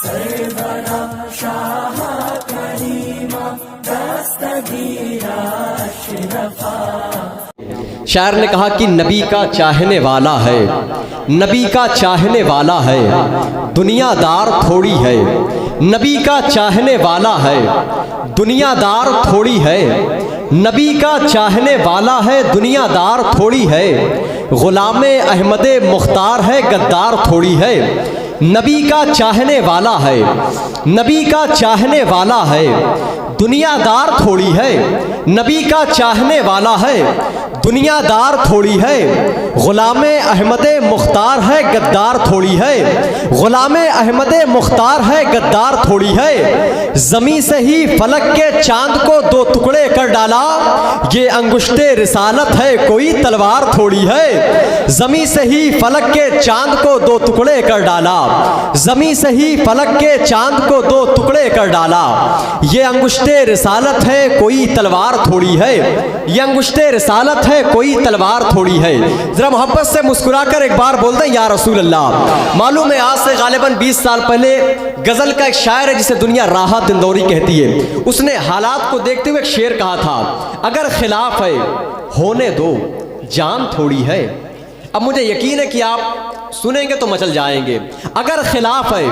सरवरा शाह करीमा दस्तगीरा अशरफा। शायर ने कहा कि नबी का चाहने वाला है, नबी का चाहने वाला है, दुनियादार थोड़ी है। नबी का चाहने वाला है, दुनियादार थोड़ी है। नबी का चाहने वाला है, दुनियादार थोड़ी है। गुलामे अहमदे मुख्तार है, गद्दार थोड़ी है। नबी का चाहने वाला है, नबी का चाहने वाला है, दुनियादार थोड़ी है। नबी का चाहने वाला है, दुनियादार थोड़ी है। गुलामे अहमदे मुख्तार है, गद्दार थोड़ी है। गुलामे अहमदे मुख्तार है, गद्दार थोड़ी है। ज़मीं से ही फलक के चांद को दो टुकड़े कर डाला, ये अंगुश्ते रिसालत है, कोई तलवार थोड़ी है। ज़मीं से ही फलक के चांद को दो टुकड़े कर डाला, ज़मीं से ही फलक के चांद को दो टुकड़े कर डाला। ये अंगुश्ते रिसालत है, कोई तलवार थोड़ी है। ये अंगुश्ते रिसालत है, कोई तलवार थोड़ी है। जरा मोहब्बत से मुस्कुराकर एक बार बोल दें या रसूल अल्लाह। मालूम है आज से गालिबन 20 साल पहले गजल का एक शायर है जिसे दुनिया राहत इंदौरी कहती है, उसने हालात को देखते हुए एक शेर कहा था, अगर खिलाफ है होने दो जान थोड़ी है। अब मुझे यकीन है कि आप सुनेंगे तो मचल जाएंगे। अगर खिलाफ है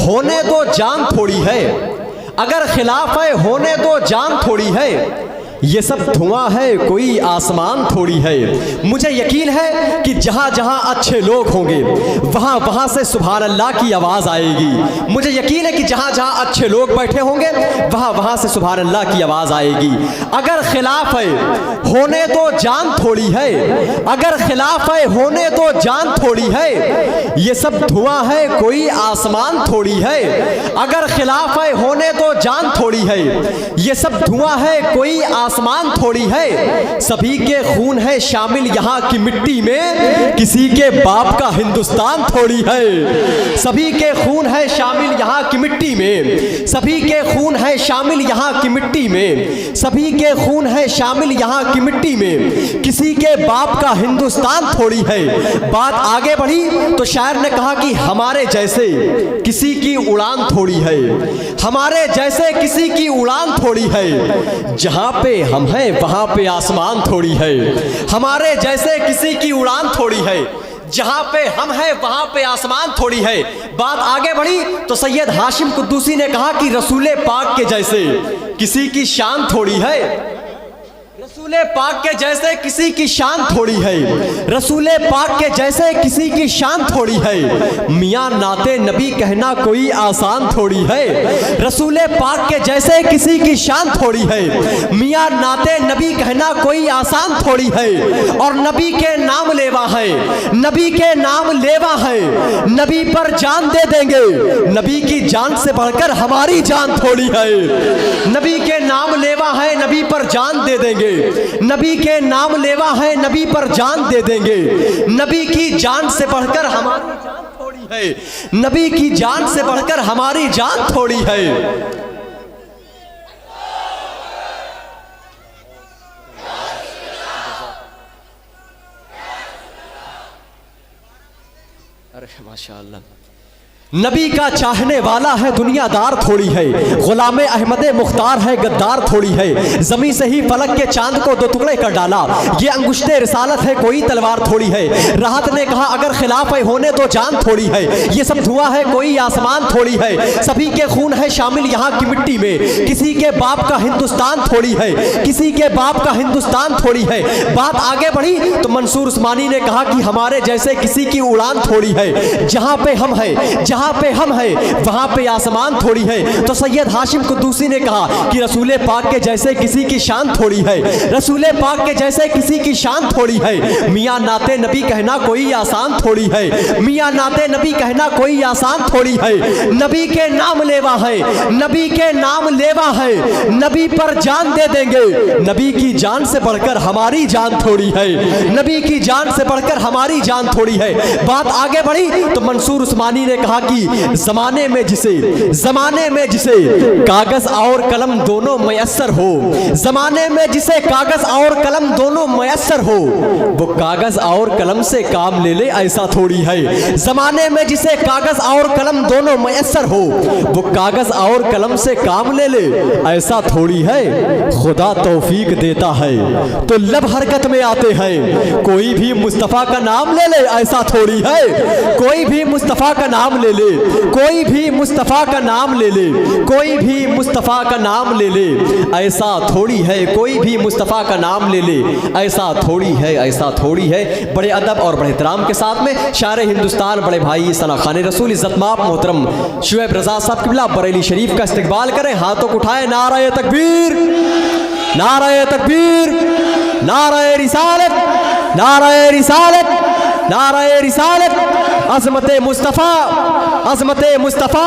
होने दो जान थोड़ी है, अगर खिलाफ है होने दो जान थोड़ी है। ये सब धुआं है, कोई आसमान थोड़ी है। मुझे यकीन है कि जहाँ जहाँ अच्छे लोग होंगे वहाँ वहाँ से सुभान अल्लाह की आवाज़ आएगी। मुझे यकीन है कि जहाँ जहाँ अच्छे लोग बैठे होंगे वहाँ वहाँ से सुभान अल्लाह की आवाज़ आएगी। अगर खिलाफ है होने दो जान थोड़ी है, अगर खिलाफ है होने दो जान थोड़ी है। ये सब धुआं है, कोई आसमान थोड़ी है। अगर खिलाफ है होने दो जान थोड़ी है। ये सब धुआं है, कोई आसमान थोड़ी है। सभी के खून है शामिल यहाँ की मिट्टी में, किसी के बाप का हिंदुस्तान थोड़ी है। सभी के खून है शामिल यहाँ की मिट्टी में, सभी के खून है शामिल यहाँ की मिट्टी में, सभी के खून है शामिल यहाँ की मिट्टी में, किसी के बाप का हिंदुस्तान थोड़ी है। बात आगे बढ़ी तो शायर ने कहा कि हमारे जैसे किसी की उड़ान थोड़ी है, हमारे जैसे किसी की उड़ान थोड़ी है। जहाँ पे हम हैं वहाँ पे आसमान थोड़ी है, हमारे जैसे किसी की उड़ान थोड़ी है। जहाँ पे हम हैं वहाँ पे आसमान थोड़ी है। बात आगे बढ़ी तो सैयद हाशिम कुद्दूसी ने कहा कि रसूले पाक के जैसे किसी की शान थोड़ी है, रसूले पाक के जैसे किसी की शान थोड़ी है, रसूले पाक के जैसे किसी की शान थोड़ी है। मियाँ नाते नबी कहना कोई आसान थोड़ी है, रसूले पाक के जैसे किसी की शान थोड़ी है। मियाँ नाते नबी कहना कोई आसान थोड़ी है। और नबी के नाम लेवा है, नबी के नाम लेवा है, नबी पर जान दे देंगे, नबी की जान से बढ़कर हमारी जान थोड़ी है। नबी के नाम लेवा है, नबी पर जान दे देंगे, नबी के नाम लेवा है, नबी पर जान दे देंगे। नबी की जान से बढ़कर हमारी जान थोड़ी है, नबी की जान से बढ़कर हमारी जान थोड़ी है। अरे माशाअल्लाह। नबी का चाहने वाला है, दुनियादार थोड़ी है। गुलामे अहमदे मुख्तार है, गद्दार थोड़ी है। ज़मीं से ही फलक के चांद को दो टुकड़े कर डाला, ये अंगुश्ते रिसालत है, कोई तलवार थोड़ी है। राहत ने कहा अगर खिलाफ है होने दो जान थोड़ी है। ये सब धुआं है, कोई आसमान थोड़ी है। सभी के खून है शामिल यहाँ की मिट्टी में, किसी के बाप का हिंदुस्तान थोड़ी है, किसी के बाप का हिंदुस्तान थोड़ी है। बात आगे बढ़ी तो मंसूर उस्मानी ने कहा कि हमारे जैसे किसी की उड़ान थोड़ी है। जहाँ पे हम हैं, जहाँ पे हम हैं वहाँ पे आसमान थोड़ी है। तो सैयद हाशिम कुद्दूसी ने कहा कि रसूले पाक के जैसे किसी की शान थोड़ी है, रसूले पाक के जैसे किसी की शान थोड़ी है। मियाँ नाते नबी कहना कोई आसान थोड़ी है, मियाँ नाते नबी कहना कोई आसान थोड़ी है। नबी के नाम लेवा है, नबी के नाम लेवा है, नबी पर जान दे देंगे, नबी की जान से बढ़कर हमारी जान थोड़ी है, नबी की जान से बढ़कर हमारी जान थोड़ी है। बात आगे बढ़ी तो मंसूर उस्मानी ने कहा कि ज़माने में जिसे कागज़ और कलम दोनों मयस्सर हो, ज़माने में जिसे कागज़ और कलम दोनों मयस्सर हो, वो कागज़ और कलम से काम ले ले ऐसा थोड़ी है। ज़माने में जिसे कागज़ और कलम दोनों मयस्सर हो, वो कागज़ और कलम से काम ले ले ऐसा थोड़ी है। खुदा तौफीक देता है तो लब हरकत में आते हैं, कोई भी मुस्तफ़ा का नाम ले ले ऐसा थोड़ी है। कोई भी मुस्तफ़ा का नाम ले ले, कोई भी मुस्तफ़ा का नाम ले ले, कोई भी मुस्तफ़ा का नाम ले ले ऐसा थोड़ी है। कोई भी मुस्तफ़ा का नाम ले ले ऐसा थोड़ी है, ऐसा थोड़ी है। बड़े अदब और बड़े एहतराम के साथ में शायर हिंदुस्तान बड़े भाई सना खान रसूल इज़्ज़तमाब मोहतरम शुएब रज़ा साहब क़िबला बरेली शरीफ का इस्तकबाल करें। हाथों को उठाएं, नारे तकबीर, नारे तकबीर, नारे रिसालत, नारे रिसालत, नारे रिसालत। अज़मत मुस्तफ़ा, अज़मत मुस्तफ़ा,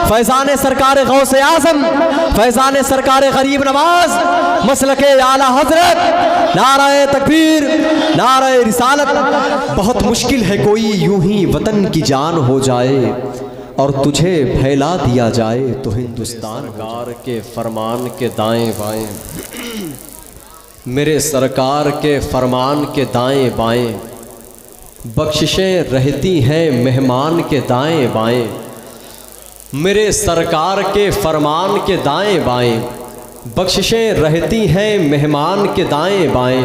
फैज़ान सरकार गौसे आज़म, फैज़ान सरकार गरीब नवाज, मसलके आला हज़रत, नारे तकबीर, नारे रिसालत। बहुत मुश्किल है कोई यूं ही वतन की जान हो जाए और तुझे फैला दिया जाए तो हिंदुस्तान सरकार के फरमान के दाएं बाएं, मेरे सरकार के फरमान के दाएं बाएं, बख्शिशें रहती हैं मेहमान के दाएं बाएं, मेरे सरकार के फरमान के दाएं बाएं, बख्शिशें रहती हैं मेहमान के दाएं बाएं,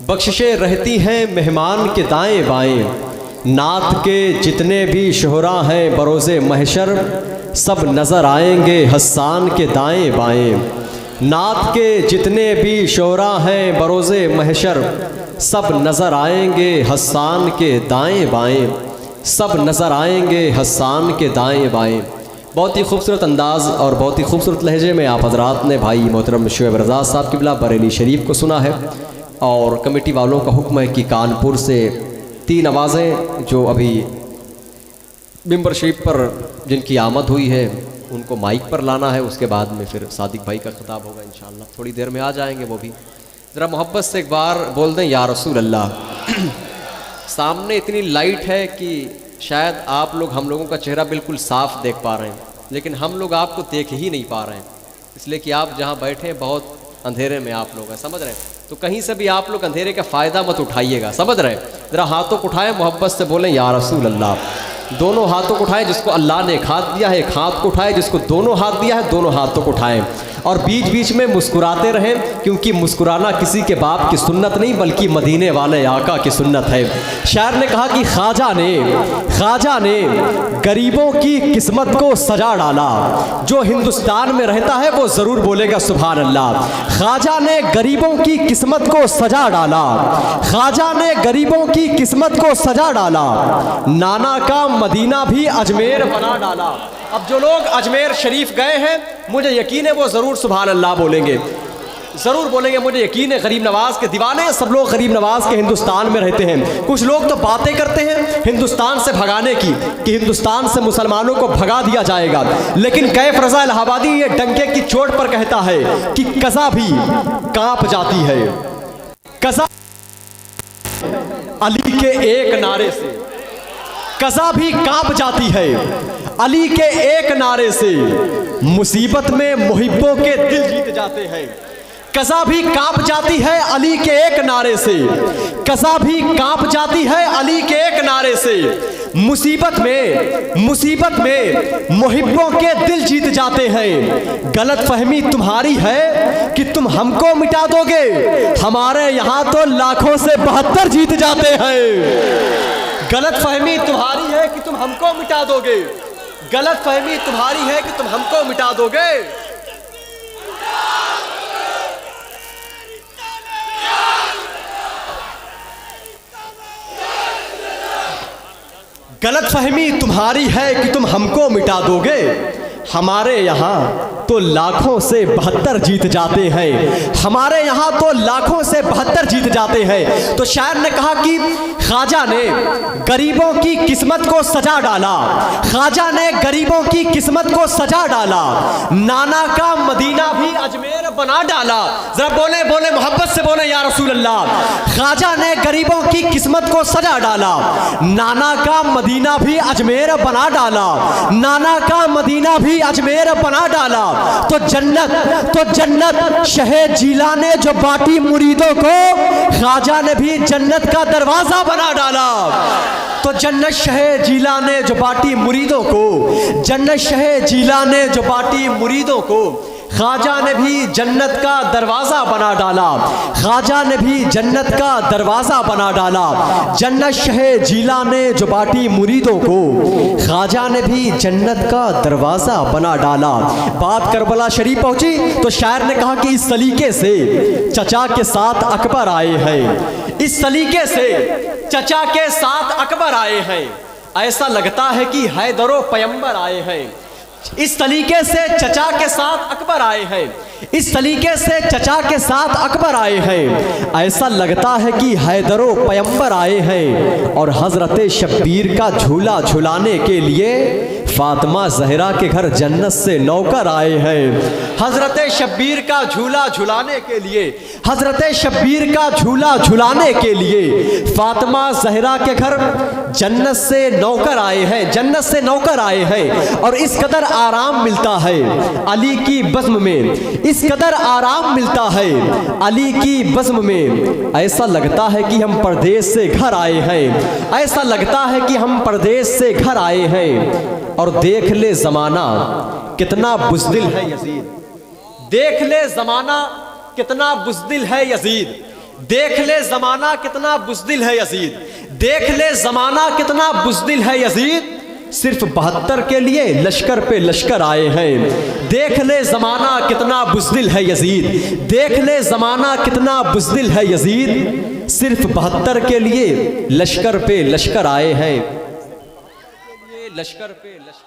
बख्शिशें रहती हैं मेहमान के दाएं बाएं। नात के जितने भी शोहरा हैं बरोज़े महशर, सब नज़र आएंगे हस्सान के दाएं बाएं। नात के जितने भी शोहरा हैं बरोज़े महशर, सब नज़र आएंगे हस्सान के दाएं बाएं, सब नज़र आएंगे हस्सान के दाएं बाएं। बहुत ही खूबसूरत अंदाज़ और बहुत ही खूबसूरत लहजे में आप हज़रात ने भाई मोहतरम शुएब रज़ा साहब क़िबला बरेली शरीफ को सुना है। और कमेटी वालों का हुक्म है कि कानपुर से 3 आवाज़ें जो अभी मिंबर शरीफ पर जिनकी आमद हुई है उनको माइक पर लाना है। उसके बाद में फिर सादिक भाई का खिताब होगा इंशाअल्लाह, थोड़ी देर में आ जाएंगे वो भी। ज़रा मोहब्बत से एक बार बोल दें या रसूल अल्लाह। सामने इतनी लाइट है कि शायद आप लोग हम लोगों का चेहरा बिल्कुल साफ देख पा रहे हैं, लेकिन हम लोग आपको देख ही नहीं पा रहे हैं, इसलिए कि आप जहाँ बैठे हैं बहुत अंधेरे में आप लोग हैं, समझ रहे हैं। तो कहीं से भी आप लोग अंधेरे का फ़ायदा मत उठाइएगा, समझ रहे हैं। ज़रा हाथों को उठाएं, मोहब्बत से बोलें या रसूल अल्लाह। दोनों हाथों को उठाएं, जिसको अल्लाह ने एक हाथ दिया है एक हाथ को उठाएं, जिसको दोनों हाथ दिया है दोनों हाथों को उठाएं। और बीच बीच में मुस्कुराते रहें, क्योंकि मुस्कुराना किसी के बाप की सुन्नत नहीं बल्कि मदीने वाले आका की सुन्नत है। शायर ने कहा कि ख्वाजा ने गरीबों की किस्मत को सजा डाला, जो हिंदुस्तान में रहता है वो ज़रूर बोलेगा सुभान अल्लाह। ख्वाजा ने गरीबों की किस्मत को सजा डाला, ख्वाजा ने गरीबों की किस्मत को सजा डाला, नाना का मदीना भी अजमेर बना डाला। अब जो लोग अजमेर शरीफ गए हैं मुझे यकीन है वो ज़रूर सुभान अल्लाह बोलेंगे, ज़रूर बोलेंगे। मुझे यकीन है गरीब नवाज़ के दीवाने सब लोग गरीब नवाज़ के हिंदुस्तान में रहते हैं। कुछ लोग तो बातें करते हैं हिंदुस्तान से भगाने की कि हिंदुस्तान से मुसलमानों को भगा दिया जाएगा, लेकिन कैफ रज़ा इलाहाबादी ये डंके की चोट पर कहता है कि कज़ा भी कांप जाती है, कज़ा अली के एक नारे से, कज़ा भी कांप जाती है अली के एक नारे से, मुसीबत में मुहिब्बों के दिल जीत जाते हैं। कज़ा भी कांप जाती है अली के एक नारे से, कज़ा भी कांप जाती है अली के एक नारे से, मुसीबत में मुहिब्बों के दिल जीत जाते हैं। गलत फहमी तुम्हारी है कि तुम हमको मिटा दोगे, हमारे यहाँ तो लाखों से 72 जीत जाते हैं। गलत फहमी तुम्हारी है कि तुम हमको मिटा दोगे, गलत फहमी तुम्हारी है कि तुम हमको मिटा दोगे। गलत फहमी तुम्हारी है कि तुम हमको मिटा दोगे, हमारे यहाँ तो लाखों से 72 जीत जाते हैं, हमारे यहाँ तो लाखों से 72 जीत जाते हैं। तो शायर ने कहा कि ख्वाजा ने गरीबों की किस्मत को सजा डाला, ख्वाजा ने गरीबों की किस्मत को सजा डाला, नाना का मदीना भी अजमेर बना डाला। जरा बोले बोले मोहब्बत से बोले या रसूल अल्लाह। ख्वाजा ने गरीबों की किस्मत को सजा डाला, नाना का मदीना भी अजमेर बना डाला, नाना का मदीना भी अजमेर बना डाला। तो जन्नत शहे जीला ने जो बांटी मुरीदों को, ख्वाजा ने भी जन्नत का दरवाजा बना डाला। तो जन्नत शहे जीला ने जो बांटी मुरीदों को, जन्नत शहे जीला ने जो बांटी मुरीदों को, ख्वाजा ने भी जन्नत का दरवाज़ा बना डाला, ख्वाजा ने भी जन्नत का दरवाज़ा बना डाला। जन्नत शहे जीला ने जो बांटी मुरीदों को, ख्वाजा ने भी जन्नत का दरवाज़ा बना डाला। बात करबला शरीफ पहुंची तो शायर ने कहा कि इस सलीके से चचा के साथ अकबर आए हैं, इस सलीके से चचा के साथ अकबर आए हैं, ऐसा लगता है कि हैदरो पैगंबर आए हैं। इस तरीके से चचा के साथ अकबर आए हैं, इस तरीके से चचा के साथ अकबर आए हैं, ऐसा लगता है कि हैदरो पैगंबर आए हैं। और हजरत शब्बीर का झूला झुलाने के लिए फातिमा ज़हरा के घर जन्नत से नौकर आए हैं। हजरत शब्बीर का झूला झुलाने के लिए, हजरत शब्बीर का झूला झुलाने के लिए फातिमा ज़हरा के घर जन्नत से नौकर आए हैं, जन्नत से नौकर आए हैं। और इस कदर आराम मिलता है अली की बज़्म में, इस कदर आराम मिलता है अली की बज़्म में, ऐसा लगता है कि हम परदेश से घर आए हैं, ऐसा लगता है कि हम परदेश से घर आए हैं। और देख ले ज़माना कितना बुज़दिल है यज़ीद, देख ले ज़माना कितना बुज़दिल है यज़ीद, देख ले ज़माना कितना बुज़दिल है यज़ीद, देख ले ज़माना कितना बुज़दिल है यज़ीद, सिर्फ 72 के लिए लश्कर पे लश्कर आए हैं। देख ले ज़माना कितना बुज़दिल है यज़ीद, देख ले ज़माना कितना बुज़दिल है यज़ीद, सिर्फ 72 के लिए लश्कर पे लश्कर आए हैं, लश्कर पे लश्कर